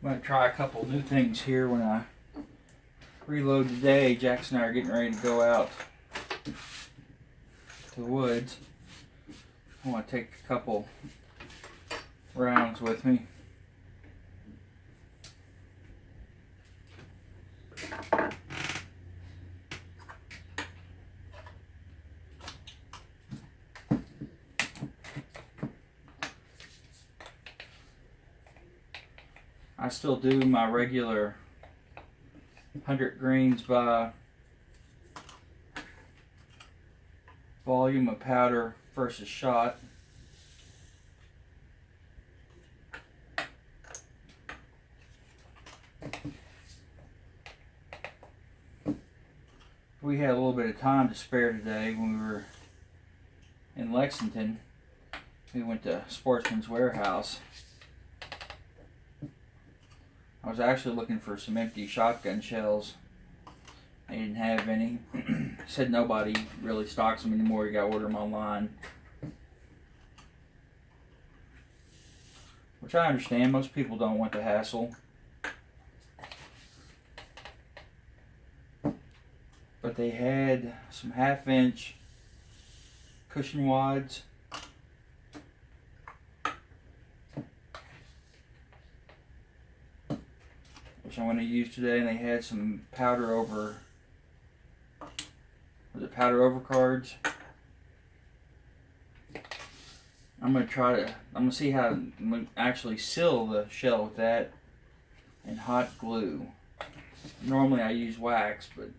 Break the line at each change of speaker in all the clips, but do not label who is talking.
I'm going to try a couple new things here when I reload today. Jackson and I are getting ready to go out to the woods. I want to take a couple rounds with me. I still do my regular 100 grains by volume of powder versus shot. We had a little bit of time to spare today when we were in Lexington. We went to Sportsman's Warehouse. I was actually looking for some empty shotgun shells. They didn't have any. Said nobody really stocks them anymore. You gotta order them online. Which I understand. Most people don't want the hassle. But they had some 1/2-inch cushion wads. Which I'm going to use today, and they had some powder over, was it powder over cards? I'm going to see how to actually seal the shell with that and hot glue. Normally I use wax, but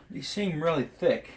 these seem really thick.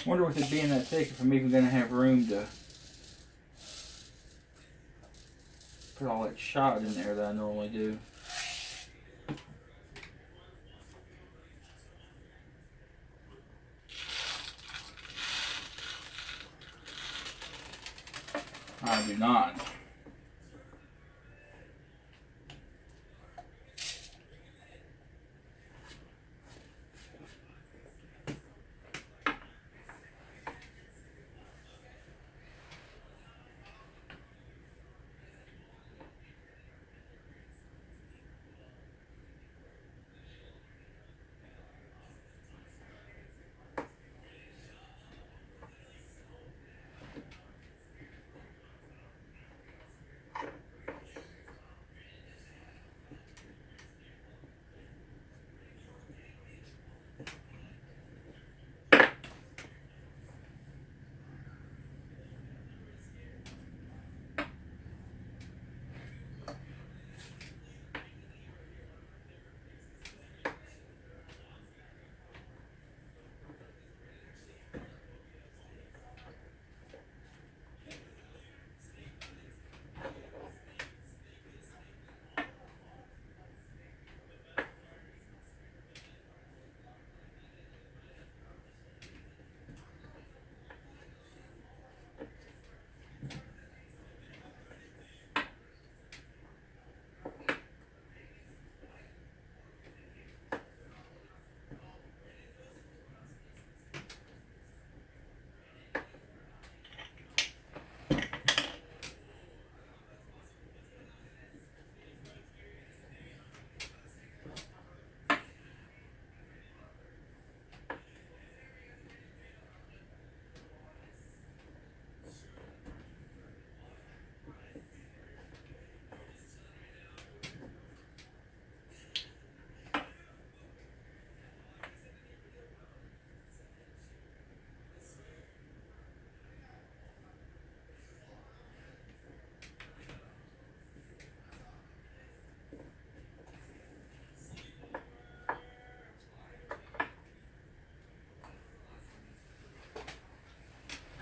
I wonder with it being that thick if I'm even going to have room to put all that shot in there that I normally do. I do not.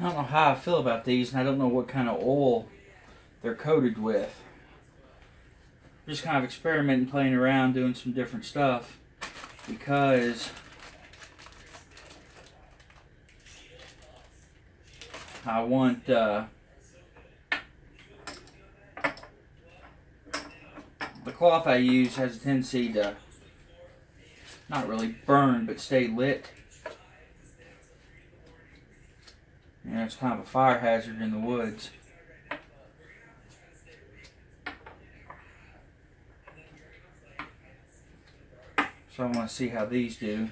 I don't know how I feel about these, and I don't know what kind of oil they're coated with. Just kind of experimenting, playing around, doing some different stuff, because I want the cloth I use has a tendency to not really burn, but stay lit. You know, it's kind of a fire hazard in the woods. So I want to see how these do.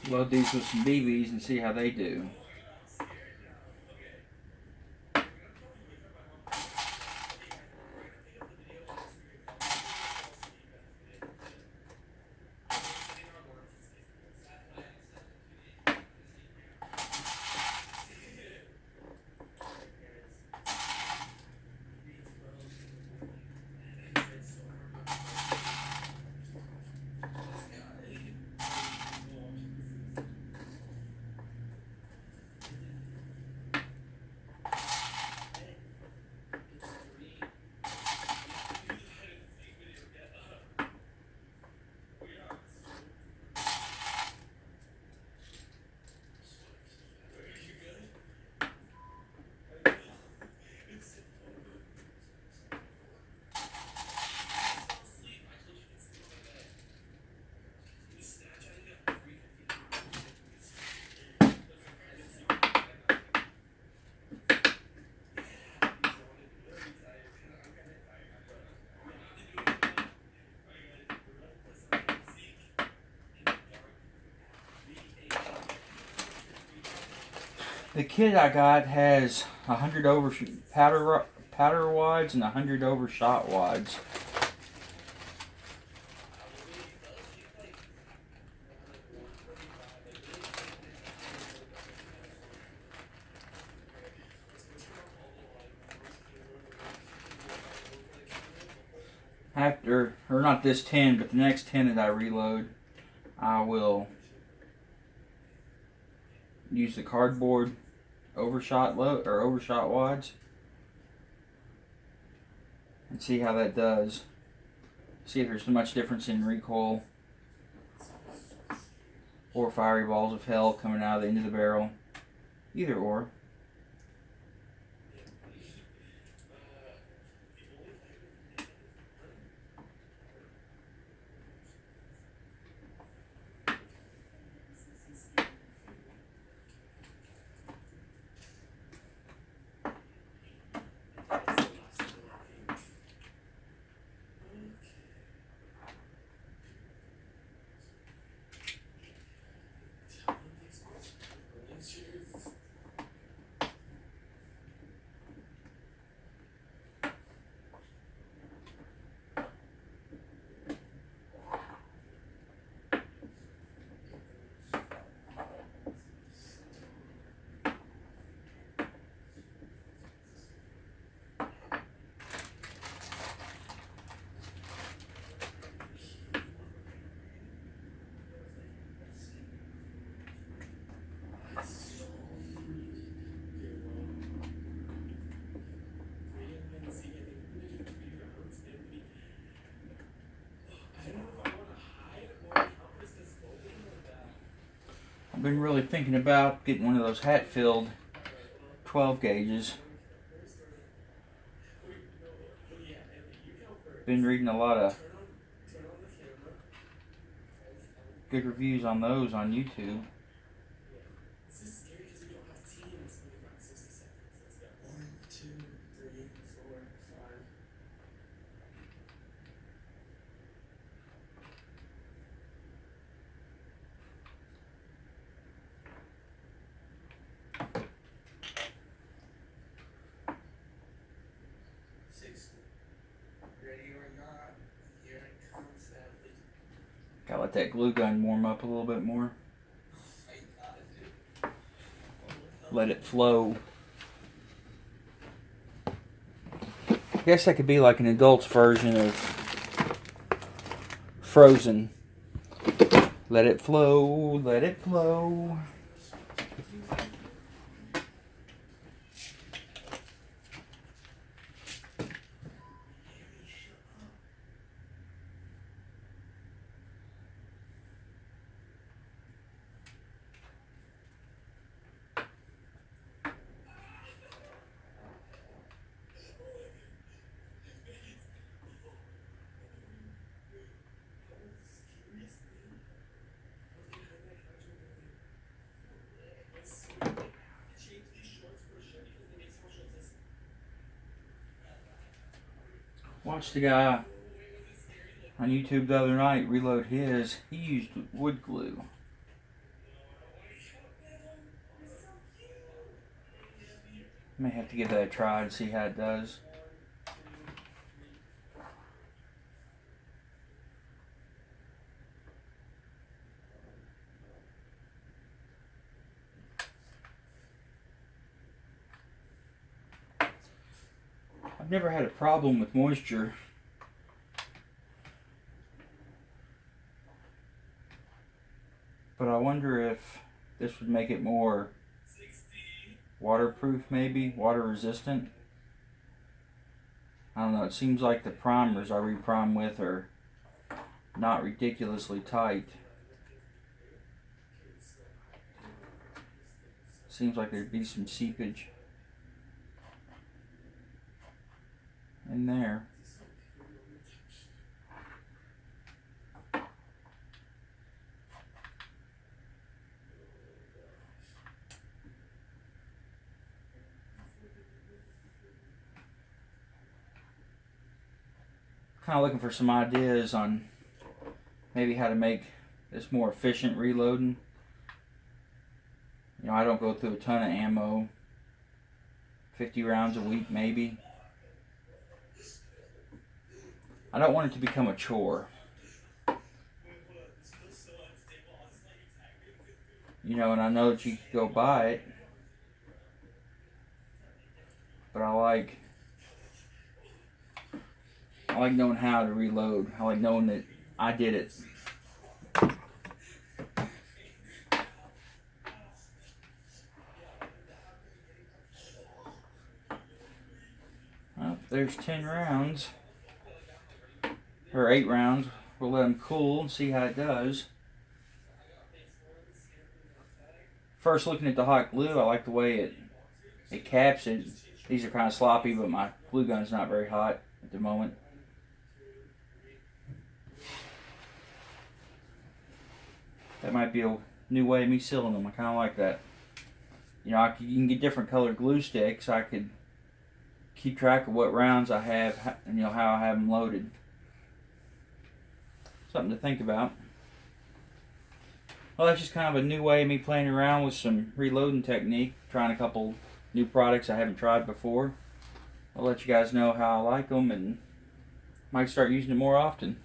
Load these with some BBs and see how they do. The kit I got has 100 over powder wads and 100 over shot wads. After, or not this 10, but the next 10 that I reload, I will use the cardboard overshot wads and see how that does. See if there's much difference in recoil or fiery balls of hell coming out of the end of the barrel. Either or. been really thinking about getting one of those Hatfield 12 gauges. Been reading a lot of good reviews on those on YouTube. Gotta let that glue gun warm up a little bit more. Let it flow. I guess that could be like an adult's version of Frozen. Let it flow, let it flow. Watched the guy on YouTube the other night reload his. He used wood glue. May have to give that a try and see how it does. I've never had a problem with moisture. But I wonder if this would make it more waterproof, maybe water resistant. I don't know, it seems like the primers I reprime with are not ridiculously tight. Seems like there'd be some seepage in there. Kind of looking for some ideas on maybe how to make this more efficient reloading. You know, I don't go through a ton of ammo. 50 rounds a week maybe. I don't want it to become a chore. You know, and I know that you can go buy it. But I like knowing how to reload. I like knowing that I did it. Well, there's 10 rounds. Or 8 rounds. We'll let them cool and see how it does. First, looking at the hot glue, I like the way it caps it. These are kind of sloppy, but my glue gun's not very hot at the moment. That might be a new way of me sealing them. I kind of like that. You know, you can get different colored glue sticks. I could keep track of what rounds I have and, you know, how I have them loaded. Something to think about. Well, that's just kind of a new way of me playing around with some reloading technique. Trying a couple new products I haven't tried before. I'll let you guys know how I like them and might start using it more often.